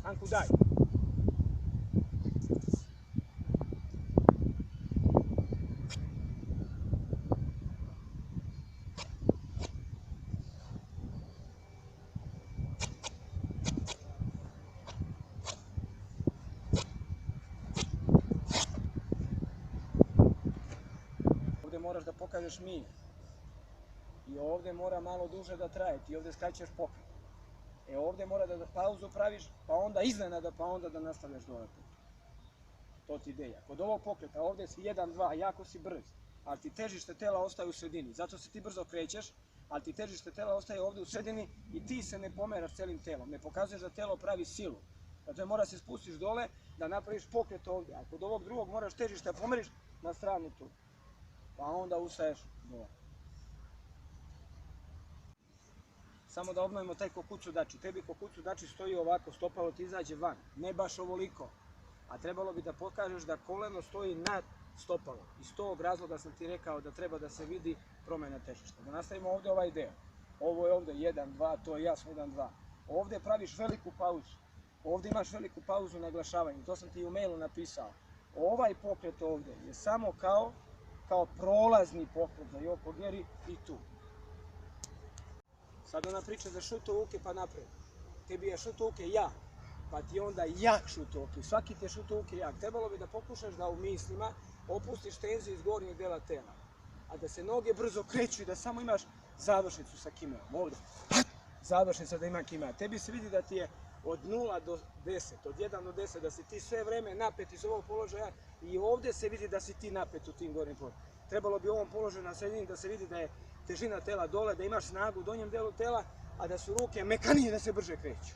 Anku, daj. Ovdje moraš da pokažeš mir. I ovdje mora malo duže da traje, ti ovdje skraćeš pokret. Ovdje mora da pauzu praviš, pa onda iznenada, pa onda da nastavljaš dole put. To ti ideja. Kod ovog pokreta ovdje si 1-2, jako si brz, ali ti težište tela ostaje u sredini. Zato se ti brzo krećeš, ali ti težište tela ostaje ovdje u sredini i ti se ne pomeraš celim telom. Ne pokazuješ da telo pravi silu. Zato mora se spustiš dole da napraviš pokret ovdje. A kod ovog drugog moraš težište pomeriš na stranu tu. Pa onda ustaješ dole. Samo da obnovimo taj kokucu dači. Tebi kokucu dači stoji ovako, stopalo ti izađe van. Ne baš ovoliko. A trebalo bi da pokažeš da koleno stoji nad stopalom. Iz tog razloga sam ti rekao da treba da se vidi promjena težišta. Da nastavimo ovdje ovaj deo. Ovo je ovdje 1-2, to je jasno 1-2. Ovdje praviš veliku pauzu. Ovdje imaš veliku pauzu naglašavanja. To sam ti u mailu napisao. Ovaj pokret ovdje je samo kao prolazni pokret za Joko Geri i tu. Sad ona priča za šut uke pa napred. Tebi je šut uke jak, pa ti onda jak šut uke. Svaki ti je šut uke jak. Trebalo bi da pokušaš da u mislima opustiš tenziju iz gornjeg dela tela. A da se noge brzo kreću i da samo imaš završnicu sa kimeom. Ovdje. Završnica da ima kime. Tebi se vidi da ti je od 0 do 10, od 1 do 10, da si ti sve vreme napet iz ovog položaja i ovdje se vidi da si ti napet u tim gornjim položajima. Trebalo bi u ovom položaju na sredini da se vidi da je težina tela dole, da imaš snagu u donjem delu tela, a da su ruke mekanije da se brže kreću.